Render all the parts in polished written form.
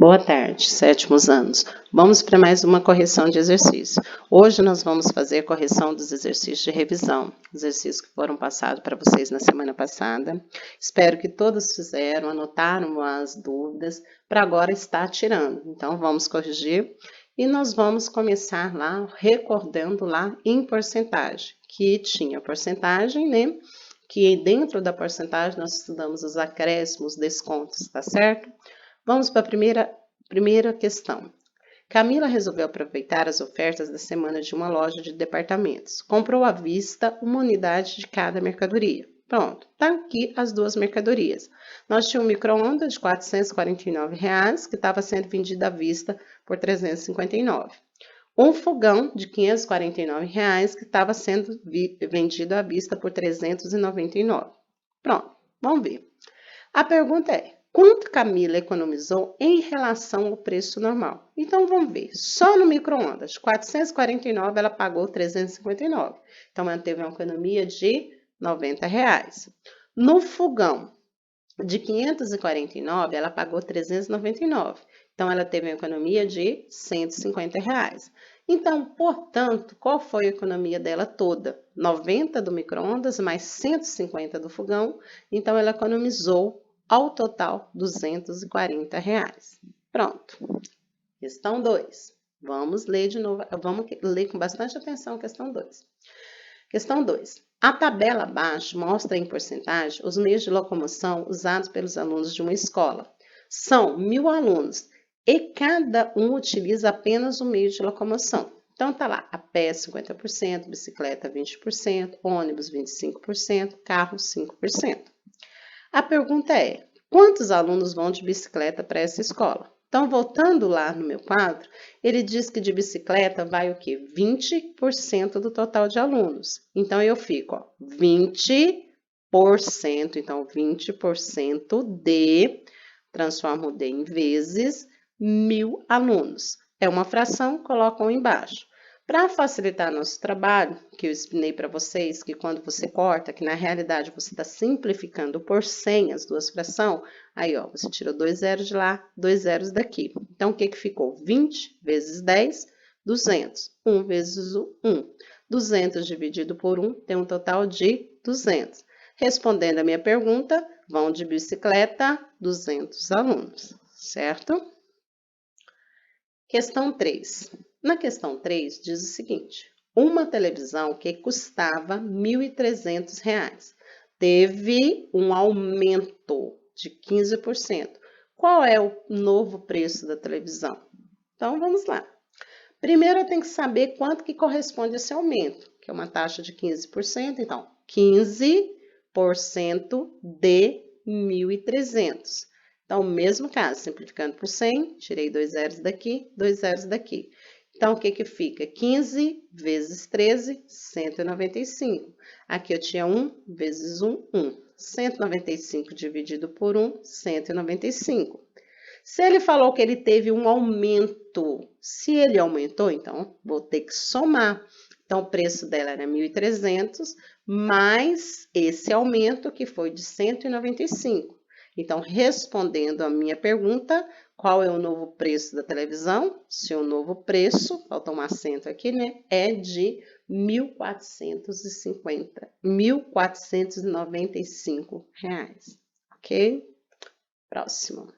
Boa tarde, sétimos anos. Vamos para mais uma correção de exercício. Hoje nós vamos fazer a correção dos exercícios de revisão, exercícios que foram passados para vocês na semana passada. Espero que todos fizeram, anotaram as dúvidas para agora estar tirando. Então vamos corrigir e nós vamos começar lá recordando lá em porcentagem, que tinha porcentagem, né? Que dentro da porcentagem nós estudamos os acréscimos, descontos, tá certo? Vamos para a primeira questão. Camila resolveu aproveitar as ofertas da semana de uma loja de departamentos. Comprou à vista uma unidade de cada mercadoria. Pronto, tá aqui as duas mercadorias. Nós tínhamos um micro-ondas de R$ 449, que estava sendo vendido à vista por R$ 359. Um fogão de R$ 549, que estava sendo vendido à vista por R$ 399. Pronto, vamos ver. A pergunta é: quanto Camila economizou em relação ao preço normal? Então, vamos ver. Só no micro-ondas, de 449, ela pagou 359. Então, ela teve uma economia de R$ 90. No fogão, de 549, ela pagou 399. Então, ela teve uma economia de R$ 150. Então, portanto, qual foi a economia dela toda? 90 do micro-ondas mais 150 do fogão. Então, ela economizou ao total R$ 240. Pronto. Questão 2. Vamos ler de novo, vamos ler com bastante atenção a questão 2. Questão 2. A tabela abaixo mostra em porcentagem os meios de locomoção usados pelos alunos de uma escola. São 1.000 alunos e cada um utiliza apenas um meio de locomoção. Então, tá lá, a pé 50%, bicicleta 20%, ônibus 25%, carro 5%. A pergunta é: quantos alunos vão de bicicleta para essa escola? Então, voltando lá no meu quadro, ele diz que de bicicleta vai o quê? 20% do total de alunos. Então, eu fico, ó, 20%, então 20% de, transformo o D em vezes, 1.000 alunos. É uma fração, colocam embaixo. Para facilitar nosso trabalho, que eu explicei para vocês, que quando você corta, que na realidade você está simplificando por 100 as duas frações, aí ó, você tirou 2 zeros de lá, 2 zeros daqui. Então, o que ficou? 20 vezes 10, 200. 1 vezes 1. 200 dividido por 1 tem um total de 200. Respondendo a minha pergunta, vão de bicicleta 200 alunos, certo? Questão 3. Na questão 3, diz o seguinte: uma televisão que custava R$ 1.300 teve um aumento de 15%. Qual é o novo preço da televisão? Então, vamos lá. Primeiro, eu tenho que saber quanto que corresponde a esse aumento, que é uma taxa de 15%. Então, 15% de 1.300. Então, mesmo caso, simplificando por 100, tirei 2 zeros daqui, 2 zeros daqui. Então, o que que fica? 15 vezes 13, 195. Aqui eu tinha 1 vezes 1, 1. 195 dividido por 1, 195. Se ele falou que ele teve um aumento, se ele aumentou, então vou ter que somar. Então, o preço dela era 1.300, mais esse aumento que foi de 195. Então, respondendo a minha pergunta, qual é o novo preço da televisão? Se o novo preço, falta um acento aqui, né? É de R$ 1.495, ok? Próximo.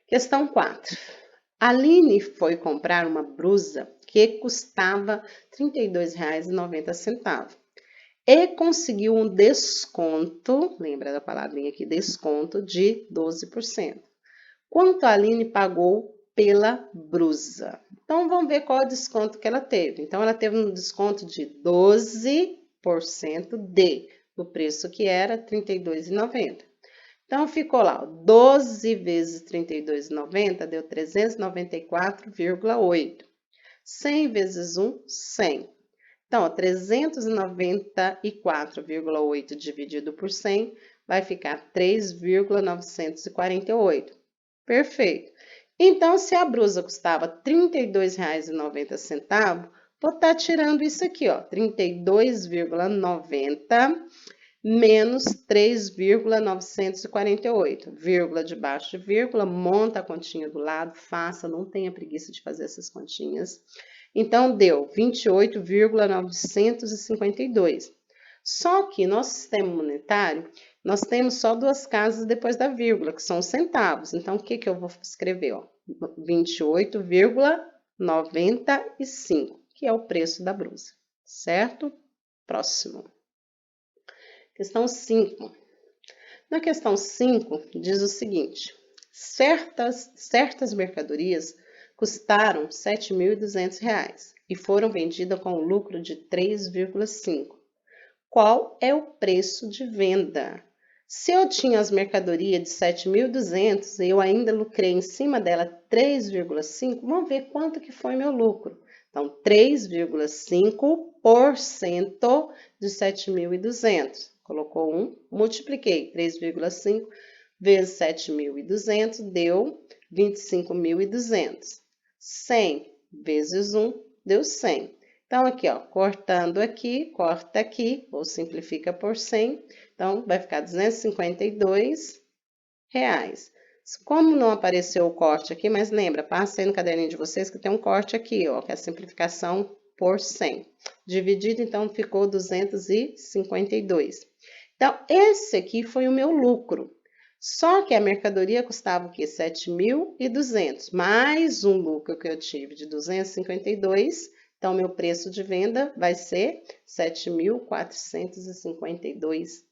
Questão 4. Aline foi comprar uma blusa que custava R$ 32,90 e conseguiu um desconto, lembra da palavrinha aqui, desconto, de 12%. Quanto a Aline pagou pela blusa? Então, vamos ver qual é o desconto que ela teve. Então, ela teve um desconto de 12% do preço que era R$ 32,90. Então, ficou lá, 12 vezes 32,90 deu 394,8. 100 vezes 1, 100. Então, 394,8 dividido por 100 vai ficar 3,948. Perfeito. Então, se a blusa custava R$ 32,90, vou estar tirando isso aqui, ó, 32,90 menos 3,948. Vírgula debaixo de vírgula, monta a continha do lado, faça, não tenha preguiça de fazer essas continhas. Então, deu 28,952. Só que nosso sistema monetário, nós temos só duas casas depois da vírgula, que são os centavos. Então, o que eu vou escrever? 28,95, que é o preço da blusa, certo? Próximo. Questão 5. Na questão 5, diz o seguinte: certas mercadorias custaram R$ 7.200 e foram vendidas com lucro de 3,5. Qual é o preço de venda? Se eu tinha as mercadorias de 7.200 e eu ainda lucrei em cima dela 3,5, vamos ver quanto que foi meu lucro. Então, 3,5% de 7.200. Colocou 1, multipliquei 3,5 vezes 7.200, deu 25.200. 100 vezes 1, deu 100. Então, aqui, ó, cortando aqui, corta aqui, ou simplifica por 100. Então, vai ficar R$ 252. Como não apareceu o corte aqui, mas lembra, passa aí no caderninho de vocês que tem um corte aqui, ó, que é a simplificação por 100. Dividido, então, ficou 252. Então, esse aqui foi o meu lucro. Só que a mercadoria custava o quê? 7.200, mais um lucro que eu tive de 252. Então, meu preço de venda vai ser R$ 7.452,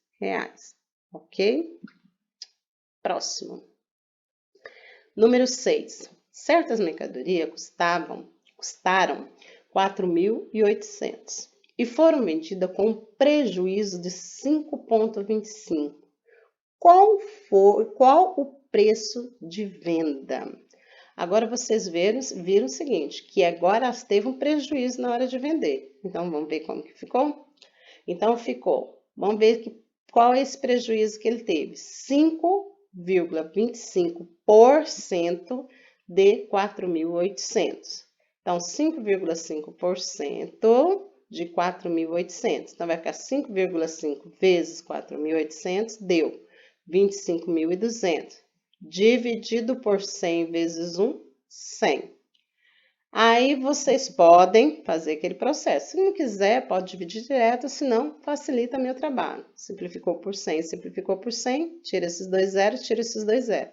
ok? Próximo. Número 6. Certas mercadorias custaram 4.800 e foram vendidas com prejuízo de 5,25. Qual o preço de venda? Agora, vocês viram o seguinte, que agora teve um prejuízo na hora de vender. Então, vamos ver como que ficou? Então, vamos ver qual é esse prejuízo que ele teve. 5,25% de 4.800. Então, 5,5% de 4.800. Então, vai ficar 5,5 vezes 4.800, deu 25.200. Dividido por 100 vezes 1, 100. Aí vocês podem fazer aquele processo. Se não quiser, pode dividir direto, senão facilita meu trabalho. Simplificou por 100, simplificou por 100, tira esses dois zeros, tira esses dois zeros.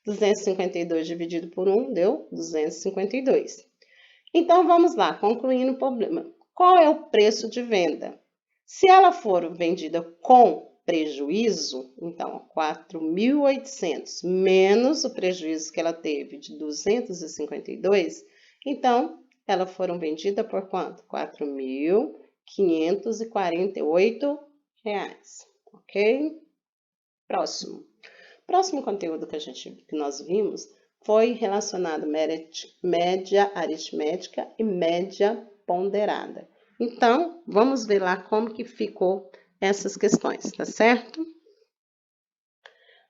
252 dividido por 1 deu 252. Então, vamos lá, concluindo o problema. Qual é o preço de venda? Se ela for vendida com prejuízo, então, 4.800 menos o prejuízo que ela teve de 252, então, elas foram vendidas por quanto? R$ 4.548, ok? Próximo. Próximo conteúdo que nós vimos foi relacionado média aritmética e média ponderada. Então, vamos ver lá como que ficou essas questões, tá certo?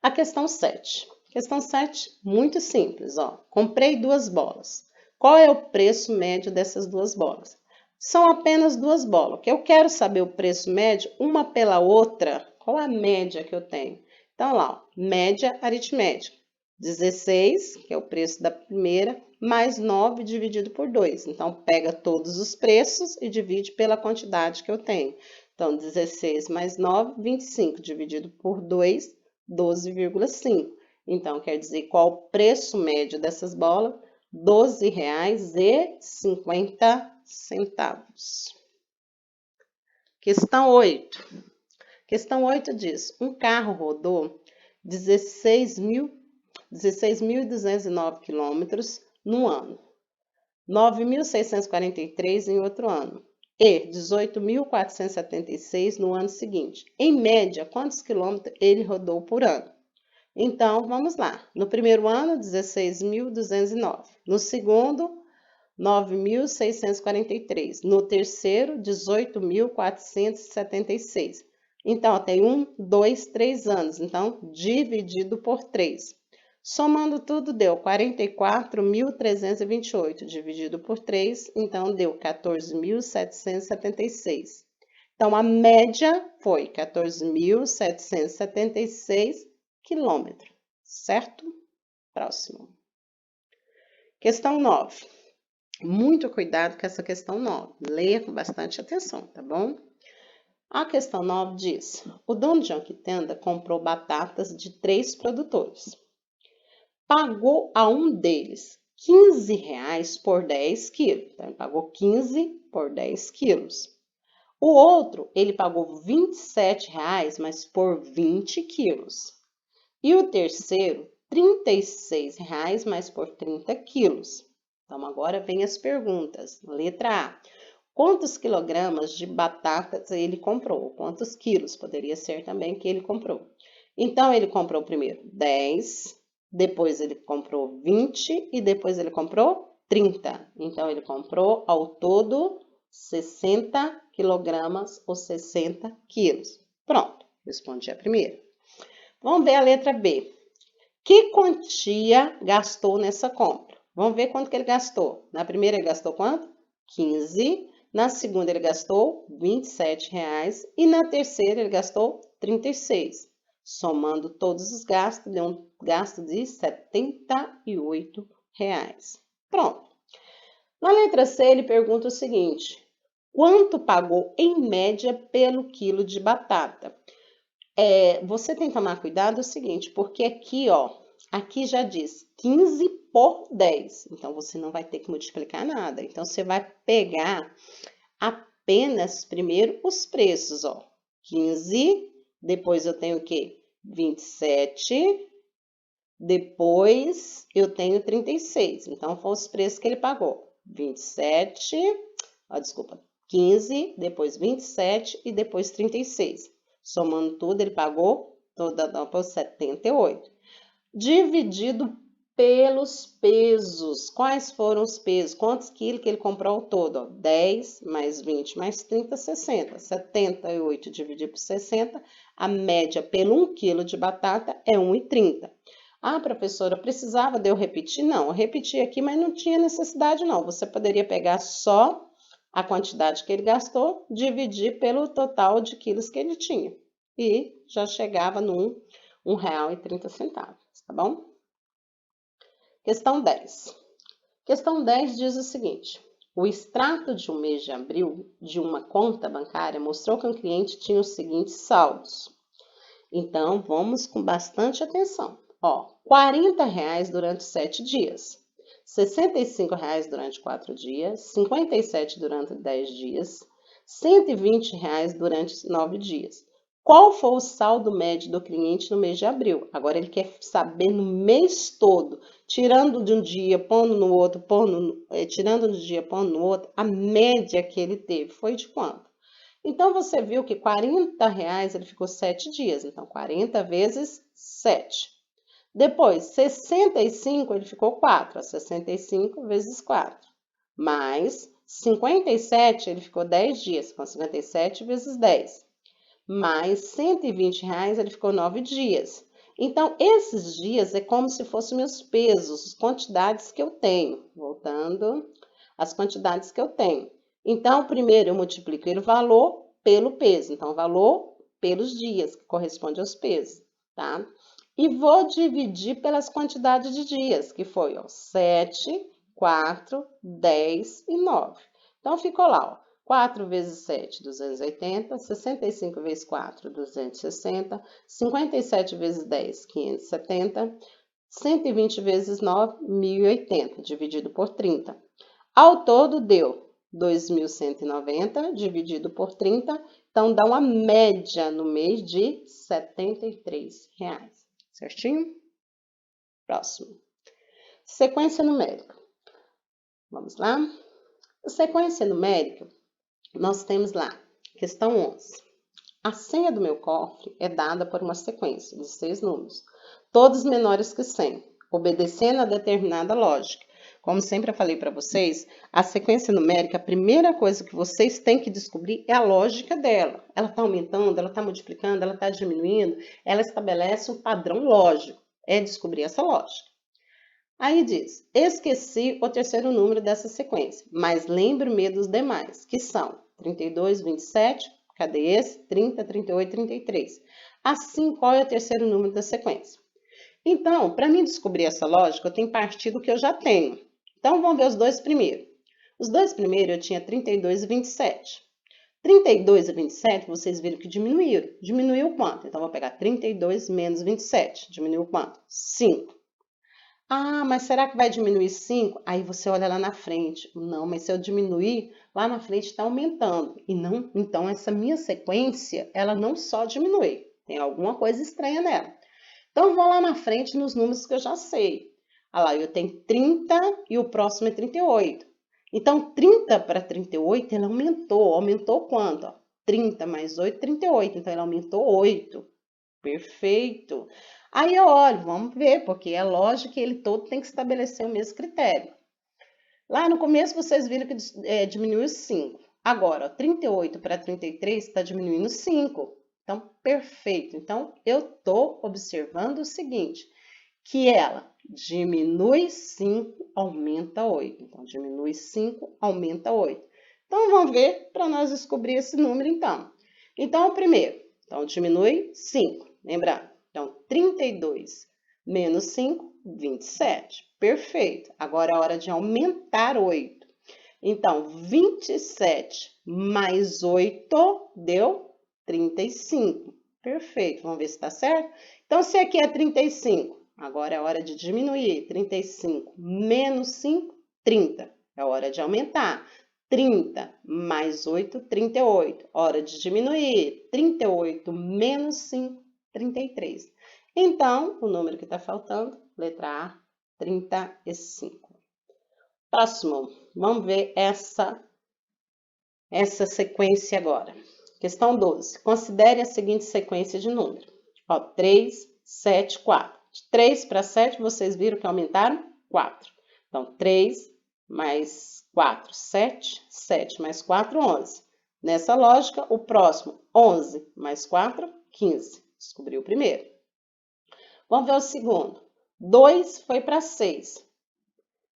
A questão 7. Questão 7, muito simples, ó. Comprei 2 bolas. Qual é o preço médio dessas 2 bolas? São apenas 2 bolas. Que eu quero saber o preço médio uma pela outra. Qual a média que eu tenho? Então, lá, ó, média aritmética. 16, que é o preço da primeira, mais 9 dividido por 2. Então, pega todos os preços e divide pela quantidade que eu tenho. Então, 16 mais 9, 25, dividido por 2, 12,5. Então, quer dizer, qual o preço médio dessas bolas? R$ 12,50. Questão 8. Questão 8 diz, um carro rodou 16.209 quilômetros no ano, 9.643 em outro ano e 18.476 no ano seguinte. Em média, quantos quilômetros ele rodou por ano? Então, vamos lá. No primeiro ano, 16.209. No segundo, 9.643. No terceiro, 18.476. Então, tem 1, 2, 3 anos. Então, dividido por 3. Somando tudo, deu 44.328. Dividido por 3, então, deu 14.776. Então, a média foi 14.776 quilômetros, certo? Próximo. Questão 9. Muito cuidado com essa questão 9. Leia com bastante atenção, tá bom? A questão 9 diz: o dono de uma quitanda comprou batatas de 3 produtores. Pagou a um deles R$ 15 por 10 quilos. Então, ele pagou 15 por 10 quilos. O outro, ele pagou R$ 27, mas por 20 quilos. E o terceiro, R$ 36, mas por 30 quilos. Então, agora vem as perguntas. Letra A. Quantos quilogramas de batatas ele comprou? Quantos quilos? Poderia ser também que ele comprou. Então, ele comprou primeiro 10, depois ele comprou 20 e depois ele comprou 30. Então, ele comprou ao todo 60 quilogramas ou 60 quilos. Pronto, respondi a primeira. Vamos ver a letra B. Que quantia gastou nessa compra? Vamos ver quanto que ele gastou. Na primeira ele gastou quanto? 15. Na segunda ele gastou R$ 27 e na terceira ele gastou 36. Somando todos os gastos, deu um gasto de R$ 78. Pronto. Na letra C ele pergunta o seguinte: quanto pagou em média pelo quilo de batata? Você tem que tomar cuidado o seguinte, porque aqui, ó, aqui já diz 15 por 10. Então, você não vai ter que multiplicar nada. Então, você vai pegar apenas primeiro os preços, ó. 15, depois eu tenho o quê? 27, depois eu tenho 36. Então, foram os preços que ele pagou. 27, ó, desculpa, 15, depois 27 e depois 36. Somando tudo, ele pagou toda por 78. Dividido pelos pesos. Quais foram os pesos? Quantos quilos que ele comprou ao todo? 10 mais 20 mais 30, 60. 78 dividido por 60, a média pelo 1 quilo de batata é 1,30. Ah, professora, precisava de eu repetir? Não, eu repeti aqui, mas não tinha necessidade não. Você poderia pegar só a quantidade que ele gastou, dividir pelo total de quilos que ele tinha. E já chegava no R$1,30, tá bom? Questão 10. Questão 10 diz o seguinte: o extrato de um mês de abril de uma conta bancária mostrou que um cliente tinha os seguintes saldos. Então, vamos com bastante atenção. Ó, R$40 durante 7 dias. R$65 durante 4 dias, 57 durante 10 dias, R$120 durante 9 dias. Qual foi o saldo médio do cliente no mês de abril? Agora ele quer saber no mês todo, tirando de um dia, pondo no outro, tirando de um dia, pondo no outro, a média que ele teve foi de quanto? Então, você viu que R$40 ele ficou 7 dias, então 40 vezes 7. Depois, 65 ele ficou 4, 65 vezes 4. Mais 57 ele ficou 10 dias, com 57 vezes 10. Mais R$120 ele ficou 9 dias. Então, esses dias é como se fossem meus pesos, as quantidades que eu tenho. Voltando, as quantidades que eu tenho. Então, primeiro eu multiplico o valor pelo peso. Então, o valor pelos dias, que corresponde aos pesos, tá? E vou dividir pelas quantidades de dias, que foi, ó, 7, 4, 10 e 9. Então, ficou lá, ó. 4 vezes 7, 280, 65 vezes 4, 260, 57 vezes 10, 570, 120 vezes 9, 1080, dividido por 30. Ao todo deu 2.190 dividido por 30, então dá uma média no mês de R$73. Certinho? Próximo. Sequência numérica. Vamos lá? A sequência numérica, nós temos lá, questão 11. A senha do meu cofre é dada por uma sequência de 6 números, todos menores que 100, obedecendo a determinada lógica. Como sempre eu falei para vocês, a sequência numérica, a primeira coisa que vocês têm que descobrir é a lógica dela. Ela está aumentando, ela está multiplicando, ela está diminuindo, ela estabelece um padrão lógico. É descobrir essa lógica. Aí diz, esqueci o terceiro número dessa sequência, mas lembro-me dos demais, que são 32, 27, Cadê esse? 30, 38, 33. Assim, qual é o terceiro número da sequência? Então, para mim descobrir essa lógica, eu tenho que partir do que eu já tenho. Então, vamos ver os dois primeiros. Os dois primeiros eu tinha 32 e 27. 32 e 27, vocês viram que diminuíram. Diminuiu quanto? Então, vou pegar 32 menos 27. Diminuiu quanto? 5. Ah, mas será que vai diminuir 5? Aí você olha lá na frente. Não, mas se eu diminuir, lá na frente está aumentando. E não, então essa minha sequência, ela não só diminui. Tem alguma coisa estranha nela. Então, vou lá na frente nos números que eu já sei. Olha lá, eu tenho 30 e o próximo é 38. Então, 30 para 38, ele aumentou. Aumentou quanto? 30 mais 8, 38. Então, ele aumentou 8. Perfeito. Aí eu olho, vamos ver, porque é lógico que ele todo tem que estabelecer o mesmo critério. Lá no começo, vocês viram que diminuiu 5. Agora, ó, 38 para 33 está diminuindo 5. Então, perfeito. Então, eu estou observando o seguinte, que ela diminui 5, aumenta 8. Então, diminui 5, aumenta 8. Então, vamos ver para nós descobrir esse número, então. Então, o primeiro, então, diminui 5, lembrando. Então, 32 menos 5, 27. Perfeito. Agora é a hora de aumentar 8. Então, 27 mais 8 deu 35. Perfeito. Vamos ver se está certo? Então, se aqui é 35, agora é a hora de diminuir. 35 menos 5, 30. É hora de aumentar. 30 mais 8, 38. Hora de diminuir. 38 menos 5, 33. Então, o número que está faltando, letra A, 35. Próximo, vamos ver essa sequência agora. Questão 12. Considere a seguinte sequência de número. Ó, 3, 7, 4. De 3 para 7, vocês viram que aumentaram? 4. Então, 3 mais 4, 7. 7 mais 4, 11. Nessa lógica, o próximo, 11 mais 4, 15. Descobriu o primeiro. Vamos ver o segundo. 2 foi para 6.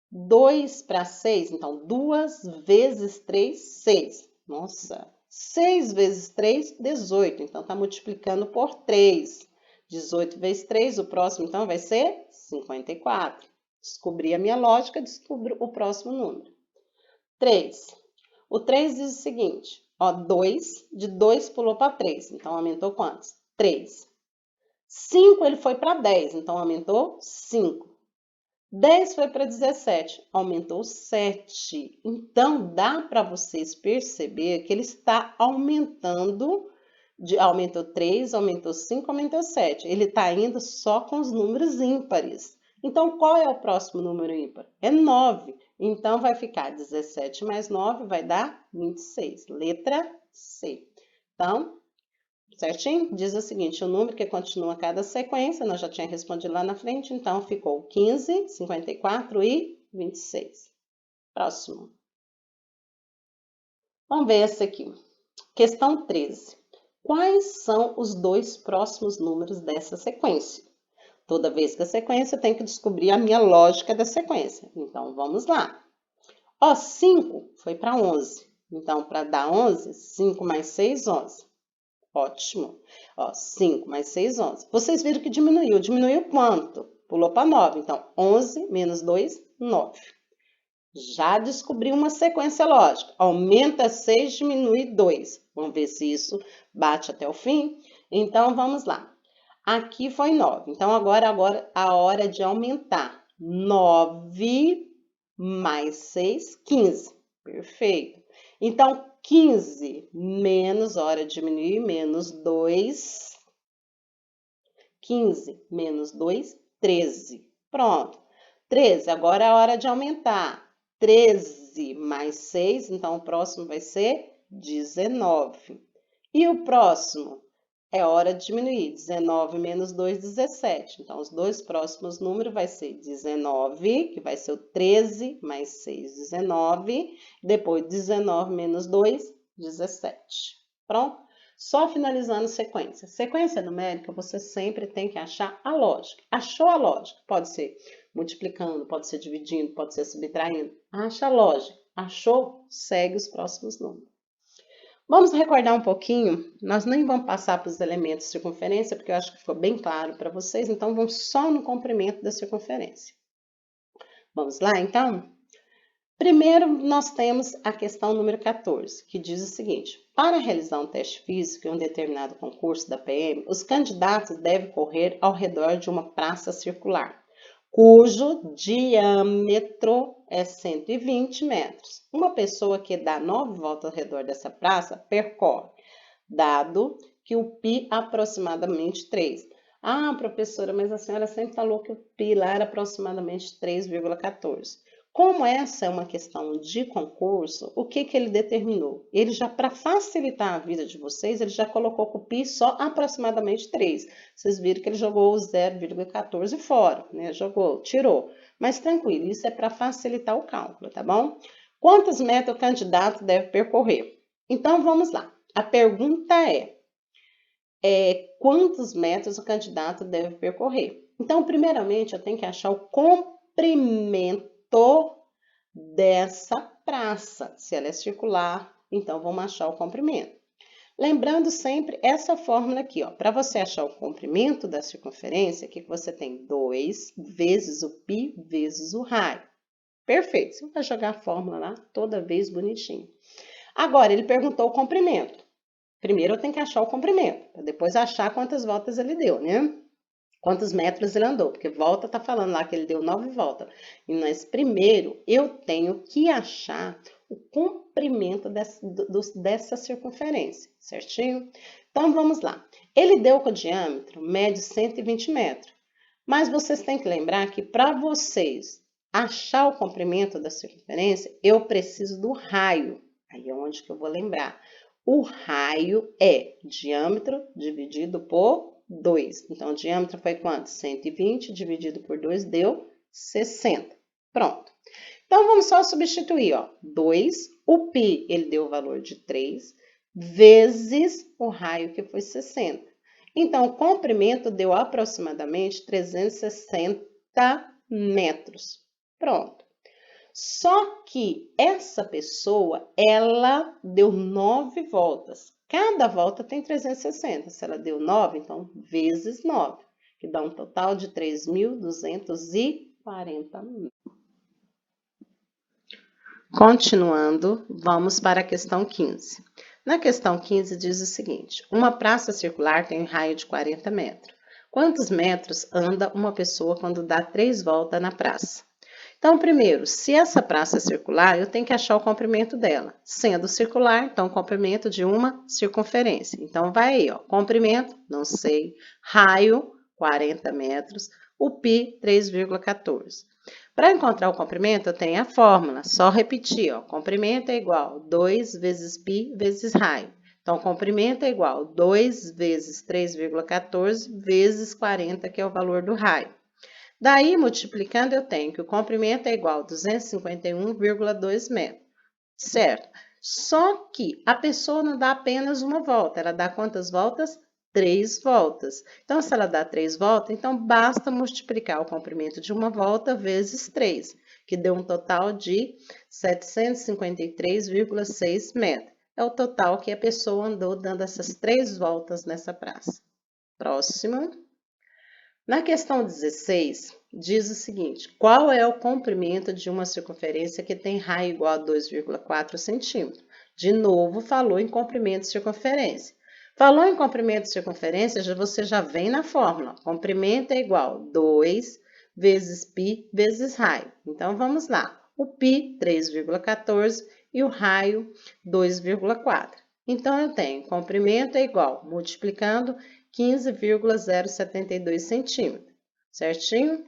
2 para 6, então 2 vezes 3, 6. Nossa, 6 vezes 3, 18. Então, está multiplicando por 3. 18 vezes 3, o próximo, então, vai ser 54. Descobri a minha lógica, descubro o próximo número. 3. O 3 diz o seguinte, ó, 2, de 2 pulou para 3. Então, aumentou quantos? 3. 5, ele foi para 10, então, aumentou 5. 10 foi para 17, aumentou 7. Então, dá para vocês perceber que ele está aumentando, aumentou 3, aumentou 5, aumentou 7. Ele está indo só com os números ímpares. Então, qual é o próximo número ímpar? É 9. Então, vai ficar 17 mais 9, vai dar 26. Letra C. Então, certinho? Diz o seguinte, o número que continua cada sequência, nós já tínhamos respondido lá na frente, então ficou 15, 54 e 26. Próximo. Vamos ver essa aqui. Questão 13. Quais são os dois próximos números dessa sequência? Toda vez que a sequência, tem que descobrir a minha lógica da sequência. Então, vamos lá. Ó, 5 foi para 11. Então, para dar 11, 5 mais 6, 11. Ótimo. Ó, 5 mais 6, 11. Vocês viram que diminuiu. Diminuiu quanto? Pulou para 9. Então, 11 menos 2, 9. Já descobri uma sequência lógica. Aumenta 6, diminui 2. Vamos ver se isso bate até o fim. Então, vamos lá. Aqui foi 9. Então, agora a hora de aumentar. 9 mais 6, 15. Perfeito. Então, 15 menos, hora de diminuir, menos 2. 15 menos 2, 13. Pronto. 13, agora é a hora de aumentar. 13 mais 6, então o próximo vai ser 19. E o próximo é hora de diminuir. 19 menos 2, 17. Então, os dois próximos números vai ser 19, que vai ser o 13 mais 6, 19. Depois, 19 menos 2, 17. Pronto? Só finalizando sequência. Sequência numérica, você sempre tem que achar a lógica. Achou a lógica? Pode ser multiplicando, pode ser dividindo, pode ser subtraindo. Acha a lógica. Achou? Segue os próximos números. Vamos recordar um pouquinho, nós nem vamos passar para os elementos de circunferência, porque eu acho que ficou bem claro para vocês, então vamos só no comprimento da circunferência. Vamos lá, então? Primeiro, nós temos a questão número 14, que diz o seguinte: para realizar um teste físico em um determinado concurso da PM, os candidatos devem correr ao redor de uma praça circular, cujo diâmetro é 120 metros. Uma pessoa que dá 9 voltas ao redor dessa praça percorre, dado que o π aproximadamente 3. Ah, professora, mas a senhora sempre falou que o π lá era aproximadamente 3,14. Como essa é uma questão de concurso, o que ele determinou? Ele já, para facilitar a vida de vocês, ele já colocou com o π só aproximadamente 3. Vocês viram que ele jogou o 0,14 fora, né? Jogou, tirou. Mas tranquilo, isso é para facilitar o cálculo, tá bom? Quantos metros o candidato deve percorrer? Então, vamos lá. A pergunta é quantos metros o candidato deve percorrer? Então, primeiramente, eu tenho que achar o comprimento dessa praça. Se ela é circular, então vamos achar o comprimento. Lembrando sempre essa fórmula aqui, ó. Para você achar o comprimento da circunferência, aqui que você tem 2 vezes o π vezes o raio. Perfeito. Você vai jogar a fórmula lá toda vez bonitinho. Agora, ele perguntou o comprimento. Primeiro eu tenho que achar o comprimento, para depois achar quantas voltas ele deu, né? Quantos metros ele andou, porque volta tá falando lá que ele deu 9 voltas. Mas primeiro eu tenho que achar o comprimento dessa circunferência, certinho? Então vamos lá. Ele deu com o diâmetro médio 120 metros. Mas vocês têm que lembrar que para vocês achar o comprimento da circunferência, eu preciso do raio. Aí é onde que eu vou lembrar. O raio é diâmetro dividido por 2. Então, o diâmetro foi quanto? 120 dividido por 2 deu 60. Pronto. Então, vamos só substituir, ó. 2, o π, ele deu o valor de 3, vezes o raio, que foi 60. Então, o comprimento deu aproximadamente 360 metros. Pronto. Só que essa pessoa, ela deu 9 voltas. Cada volta tem 360. Se ela deu 9, então vezes 9, que dá um total de 3.240 metros. Continuando, vamos para a questão 15. Na questão 15 diz o seguinte: uma praça circular tem um raio de 40 metros. Quantos metros anda uma pessoa quando dá 3 voltas na praça? Então, primeiro, se essa praça é circular, eu tenho que achar o comprimento dela. Sendo circular, então, o comprimento de uma circunferência. Então, vai aí, ó, comprimento, não sei, raio, 40 metros, o π, 3,14. Para encontrar o comprimento, eu tenho a fórmula, só repetir, ó, comprimento é igual a 2 vezes π vezes raio. Então, comprimento é igual a 2 vezes 3,14 vezes 40, que é o valor do raio. Daí, multiplicando, eu tenho que o comprimento é igual a 251,2 metros, certo? Só que a pessoa não dá apenas uma volta, ela dá quantas voltas? 3 voltas. Então, se ela dá 3 voltas, então basta multiplicar o comprimento de uma volta vezes 3, que deu um total de 753,6 metros. É o total que a pessoa andou dando essas 3 voltas nessa praça. Próximo. Na questão 16, diz o seguinte: qual é o comprimento de uma circunferência que tem raio igual a 2,4 centímetros? De novo, falou em comprimento de circunferência. Falou em comprimento de circunferência, você já vem na fórmula. Comprimento é igual a 2 vezes π vezes raio. Então, vamos lá. O π, 3,14 e o raio, 2,4. Então, eu tenho comprimento é igual, multiplicando, 15,072 centímetros, certinho?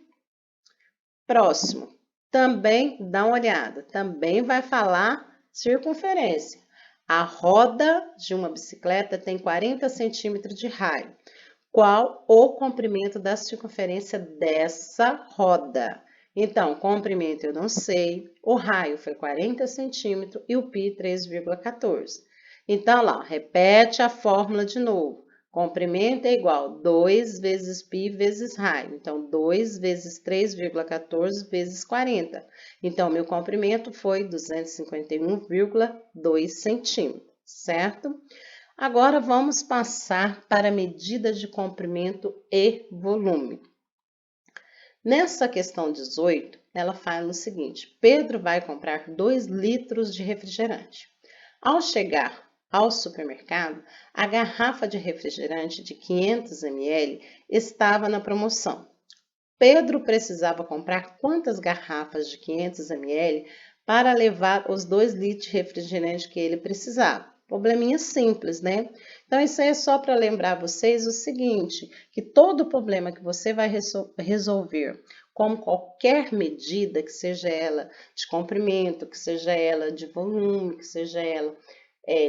Próximo, também dá uma olhada, também vai falar circunferência. A roda de uma bicicleta tem 40 centímetros de raio. Qual o comprimento da circunferência dessa roda? Então, comprimento eu não sei, o raio foi 40 centímetros e o π 3,14. Então, lá, repete a fórmula de novo. Comprimento é igual a 2 vezes π vezes raio. Então, 2 vezes 3,14 vezes 40. Então, meu comprimento foi 251,2 centímetros, certo? Agora vamos passar para a medida de comprimento e volume. Nessa questão 18, ela fala o seguinte: Pedro vai comprar 2 litros de refrigerante. Ao chegar ao supermercado, a garrafa de refrigerante de 500 ml estava na promoção. Pedro precisava comprar quantas garrafas de 500 ml para levar os 2 litros de refrigerante que ele precisava? Probleminha simples, né? Então, isso aí é só para lembrar vocês o seguinte, que todo problema que você vai resolver com qualquer medida, que seja ela de comprimento, que seja ela de volume, que seja ela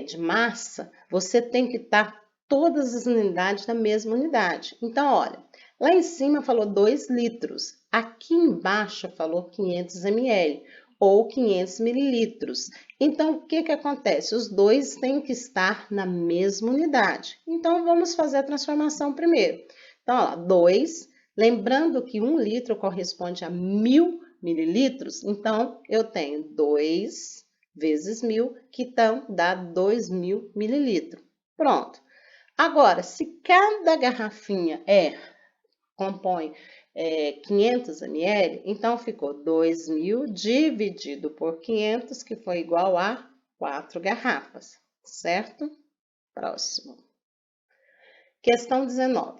de massa, você tem que estar todas as unidades na mesma unidade. Então, olha, lá em cima falou 2 litros, aqui embaixo falou 500 ml ou 500 mililitros. Então, o que acontece? Os dois têm que estar na mesma unidade. Então, vamos fazer a transformação primeiro. Então, ó, 2, lembrando que 1 litro corresponde a 1000 mililitros, então, eu tenho 2 vezes 1000, que então dá 2000 mililitros. Pronto. Agora, se cada garrafinha compõe 500 ml, então ficou 2.000 dividido por 500, que foi igual a 4 garrafas, certo? Próximo. Questão 19.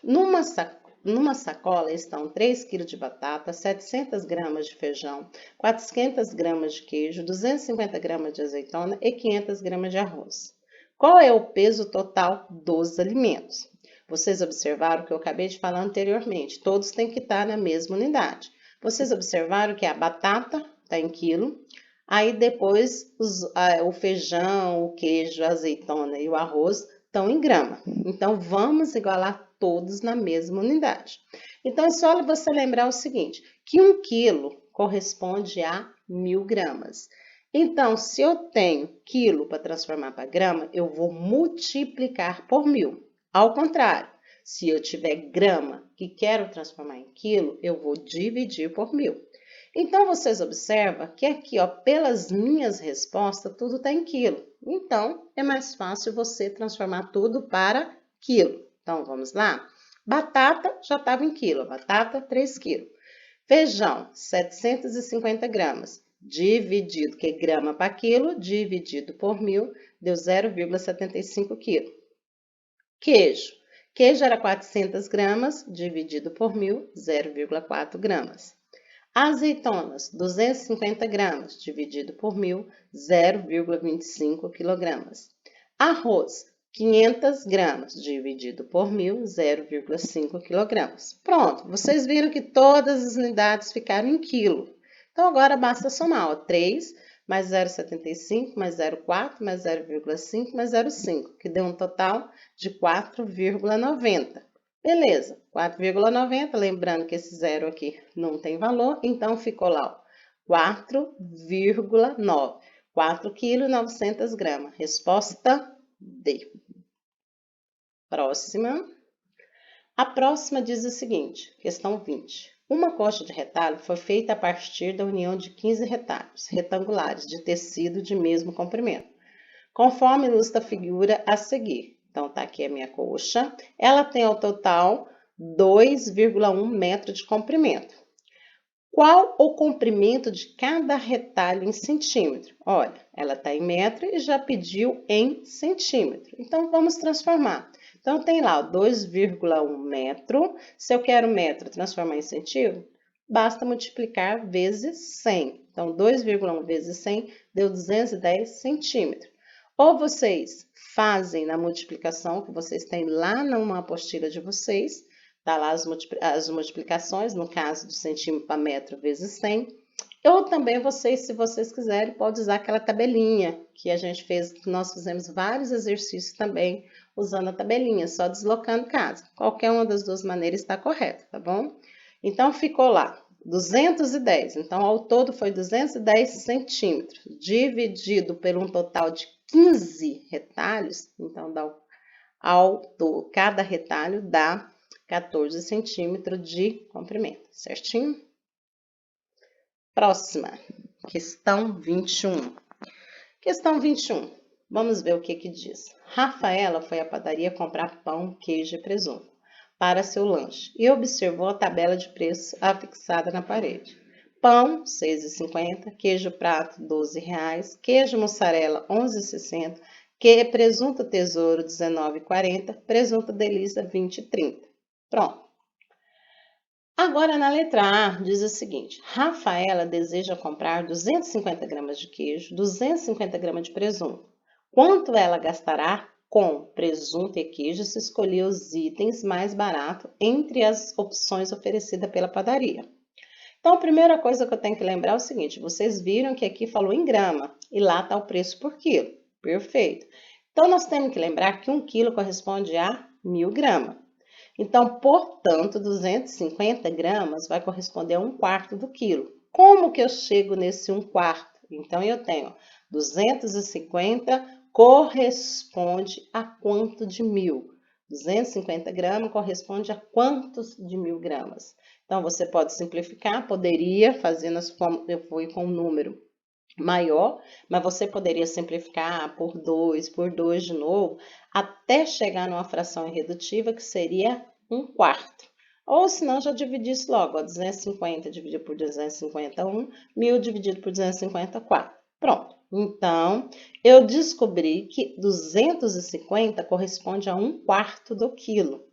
Numa sacola estão 3 kg de batata, 700 gramas de feijão, 400 gramas de queijo, 250 gramas de azeitona e 500 gramas de arroz. Qual é o peso total dos alimentos? Vocês observaram o que eu acabei de falar anteriormente, todos têm que estar na mesma unidade. Vocês observaram que a batata está em quilo, aí depois o feijão, o queijo, a azeitona e o arroz estão em grama. Então, vamos igualar todos na mesma unidade. Então, é só você lembrar o seguinte, que 1 quilo corresponde a 1000 gramas. Então, se eu tenho quilo para transformar para grama, eu vou multiplicar por 1000. Ao contrário, se eu tiver grama que quero transformar em quilo, eu vou dividir por 1000. Então, vocês observam que aqui, ó, pelas minhas respostas, tudo está em quilo. Então, é mais fácil você transformar tudo para quilo. Então, vamos lá? Batata já estava em quilo, batata 3 quilos. Feijão, 750 gramas, dividido, que é grama para quilo, dividido por 1000, deu 0,75 quilos. Queijo era 400 gramas, dividido por 1000, 0,4 gramas. Azeitonas, 250 gramas, dividido por 1000, 0,25 quilogramas. Arroz, 500 gramas, dividido por 1000, 0,5 quilogramas. Pronto, vocês viram que todas as unidades ficaram em quilo. Então, agora basta somar, ó, 3 mais 0,75, mais 0,4, mais 0,5, mais 0,5, que deu um total de 4,90. Beleza, 4,90, lembrando que esse zero aqui não tem valor, então ficou lá, 4,9, 4 kg 900 gramas. Resposta D. Próxima. A próxima diz o seguinte, questão 20. Uma coxa de retalho foi feita a partir da união de 15 retalhos retangulares de tecido de mesmo comprimento, conforme ilustra a figura a seguir. Então, tá aqui a minha coxa. Ela tem ao total 2,1 metro de comprimento. Qual o comprimento de cada retalho em centímetro? Olha, ela está em metro e já pediu em centímetro. Então, vamos transformar. Então, tem lá 2,1 metro. Se eu quero metro transformar em centímetro, basta multiplicar vezes 100. Então, 2,1 vezes 100 deu 210 centímetros. Ou vocês fazem na multiplicação que vocês têm lá numa apostila de vocês, tá lá as multiplicações, no caso do centímetro para metro vezes 100. Ou também vocês, se vocês quiserem, podem usar aquela tabelinha que a gente fez, que nós fizemos vários exercícios também usando a tabelinha, só deslocando casa. Qualquer uma das duas maneiras está correta, tá bom? Então, ficou lá 210. Então, ao todo foi 210 centímetros, dividido por um total de 15 retalhos. Então, cada retalho dá 14 centímetros de comprimento, certinho? Próxima, questão 21. Questão 21. Vamos ver o que diz. Rafaela foi à padaria comprar pão, queijo e presunto para seu lanche e observou a tabela de preços afixada na parede. Pão, R$ 6,50, queijo prato, R$ 12,00, queijo mussarela, R$ 11,60, presunto tesouro, R$ 19,40, presunto delícia, R$ 20,30. Pronto. Agora, na letra A, diz o seguinte: Rafaela deseja comprar 250 gramas de queijo, 250 gramas de presunto. Quanto ela gastará com presunto e queijo se escolher os itens mais baratos entre as opções oferecidas pela padaria? Então, a primeira coisa que eu tenho que lembrar é o seguinte: vocês viram que aqui falou em grama e lá está o preço por quilo. Perfeito. Então, nós temos que lembrar que 1 quilo corresponde a 1.000 gramas. Então, portanto, 250 gramas vai corresponder a 1/4 do quilo. Como que eu chego nesse 1/4? Então, eu tenho 250 corresponde a quanto de 1.000? 250 gramas corresponde a quantos de 1.000 gramas? Então, você pode simplificar, poderia fazer, eu fui com um número maior, mas você poderia simplificar por 2 de novo, até chegar numa fração irredutível que seria 1/4. Ou se não, já dividisse logo, ó, 250 dividido por 250, 1, 1.000 dividido por 250, 4. Pronto. Então, eu descobri que 250 corresponde a 1/4 do quilo.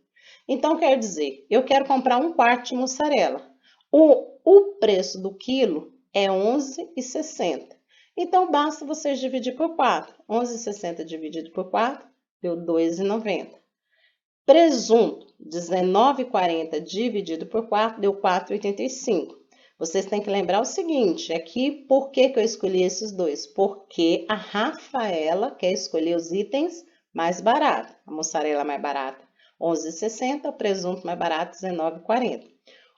Então, quer dizer, eu quero comprar 1/4 de mussarela. O preço do quilo é R$ 11,60. Então, basta vocês dividir por 4. 11,60 dividido por 4 deu R$ 2,90. Presunto, 19,40 dividido por 4 deu R$ 4,85. Vocês têm que lembrar o seguinte, aqui, por que eu escolhi esses dois? Porque a Rafaela quer escolher os itens mais baratos. A mussarela mais barata, R$ 11,60, o presunto mais barato, R$ 19,40.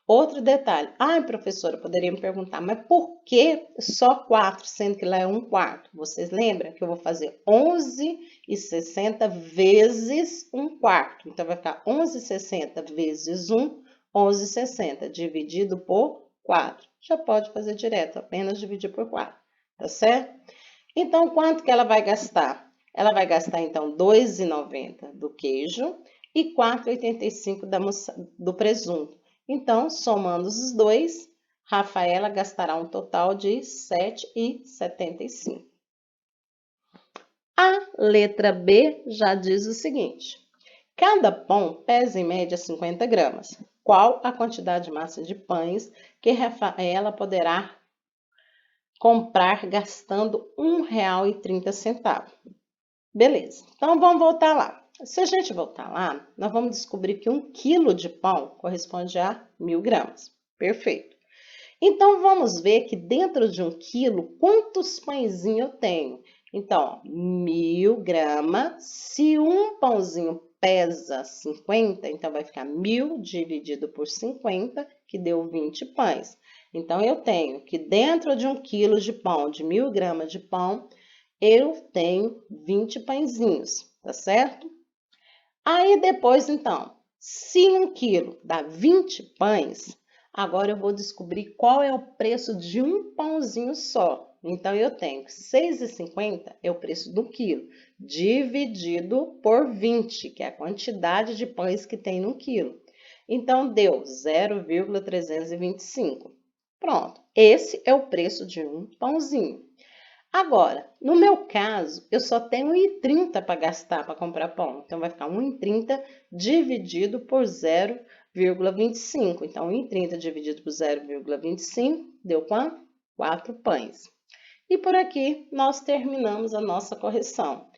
Outro detalhe, professora, poderia me perguntar, mas por que só 4, sendo que lá é 1/4? Vocês lembram que eu vou fazer 11,60 vezes 1/4. Então, vai ficar 11,60 vezes 1, 11,60 dividido por 4. Já pode fazer direto, apenas dividir por 4, tá certo? Então, quanto que ela vai gastar? Ela vai gastar, então, R$ 2,90 do queijo e R$ 4,85 do presunto. Então, somando os dois, Rafaela gastará um total de R$ 7,75. A letra B já diz o seguinte: cada pão pesa em média 50 gramas. Qual a quantidade máxima de pães que Rafaela poderá comprar gastando R$ 1,30? Beleza, então vamos voltar lá. Se a gente voltar lá, nós vamos descobrir que 1 quilo de pão corresponde a 1.000 gramas. Perfeito. Então, vamos ver que dentro de 1 quilo, quantos pãezinhos eu tenho? Então, 1.000 gramas, se um pãozinho pesa 50, então vai ficar 1.000 dividido por 50, que deu 20 pães. Então, eu tenho que dentro de 1 quilo de pão, de 1.000 gramas de pão, eu tenho 20 pãezinhos, tá certo? Aí depois, então, se 1 quilo dá 20 pães, agora eu vou descobrir qual é o preço de um pãozinho só. Então, eu tenho que 6,50 é o preço do quilo, dividido por 20, que é a quantidade de pães que tem no quilo. Então, deu 0,325. Pronto, esse é o preço de um pãozinho. Agora, no meu caso, eu só tenho 1,30 para gastar para comprar pão. Então, vai ficar 1,30 dividido por 0,25. Então, 1,30 dividido por 0,25 deu quanto? 4 pães. E por aqui, nós terminamos a nossa correção.